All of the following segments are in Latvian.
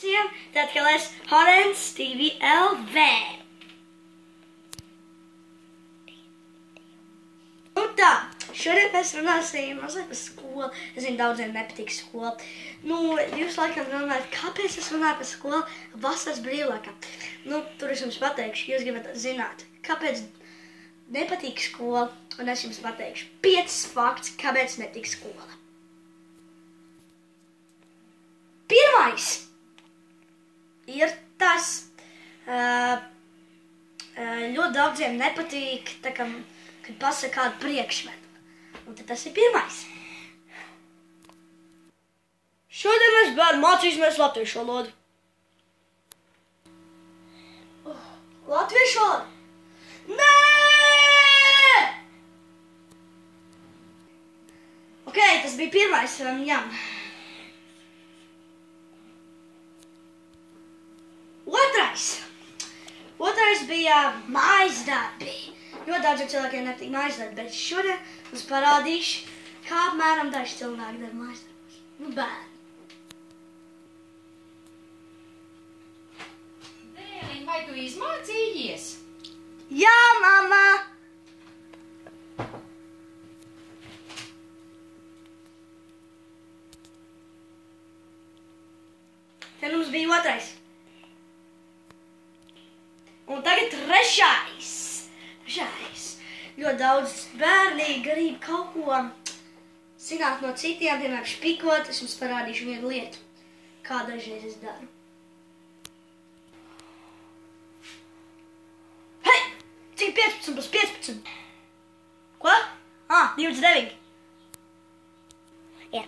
visiem, tad, kad es Horens TV LV. Nu tā, šodien mēs runāsim mazliet par skolu. Es zinu, daudziem nepatīk skola. Nu, jūs laikam runājat, kāpēc es runāju par skolu vasaras brīvlaikā. Nu, tur es jums pateikšu, jūs gribat zināt, kāpēc nepatīk skola, un es jums pateikšu 5 fakts, kāpēc nepatīk skola. Pirmais ir tas, ļoti daudziem nepatīk, kad pasaka kādu priekšmetu. Un tad tas ir pirmais. Šodien mēs bērni mācīsimies latviešu valodu. Latviešu valodu? Nē! Ok, tas bija pirmais. Otrais bija mājas darbi. Ļoti daudziem cilvēkiem nepatīk mājas darbi, bet šodien mums parādīšu, kā apmēram daži cilvēki dara mājas darbus. Nu, bērni. Dēliņ, vai tu izmācījies? Jā, mamma! Te mums bija otrais. Un tagad trešais. Ļoti daudz bērni grib kaut ko zināt no citiem, piemēram, špikot. Es jums parādīšu vienu lietu, kā dažreiz es daru. Hei! Cik 15 plus 15? Ko? 29. Jā.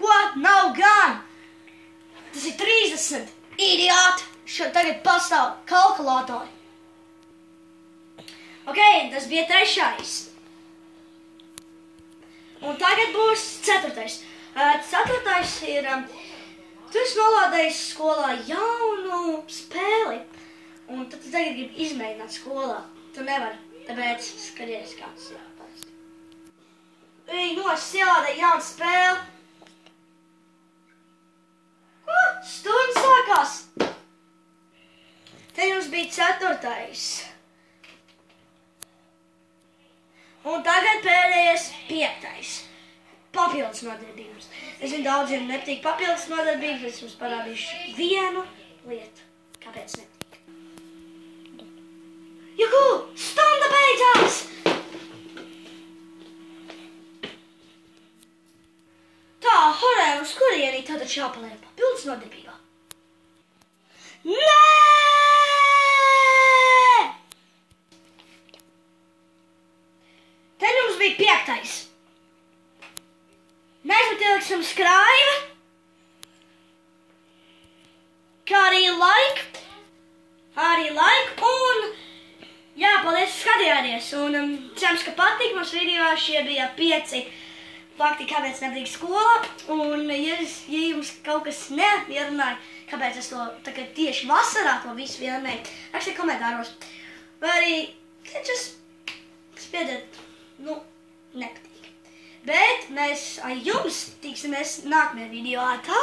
Ko? Nav gan! Tas ir 30. Idioti! Tagad pastāv kalkulātori. Ok, tas bija trešais. Un tagad būs ceturtais. Ceturtais ir, tu esi nolādējis skolā jaunu spēli. Un tad tu tagad gribi izmēģināt skolā. Tu nevari, tāpēc skaties, kāds jāpārst. Es ielādēju jaunu spēli. Ko? Stunda sākās. Te jums bija ceturtais. Un tagad pēdējais 5. Papildus nodarbības. Es zinu, daudziem nepatīk papildus nodarbības, es jums parādīšu vienu lietu. Kāpēc nepatīk? Juhu! Stunda beidzās! Tā, horē, uz kurienī tad jāpaliek papildus nodarbībā? Nē! Te jums bija 5. Mēs pat ieliksim skrājumu, kā arī laiku, un jā, paldies, skatījāties, un cerams, ka patīk mums video, šie bija 5 fakti, kāpēc nepatīk skola, un ja jums kaut kas neapmierināja, kāpēc es to tagad tieši vasarā to visu vienmēr, rakstiet komentāros, vai arī, spiediet, nepatīk. Bet mēs ar jums tiksimies nākamajā video. Tā!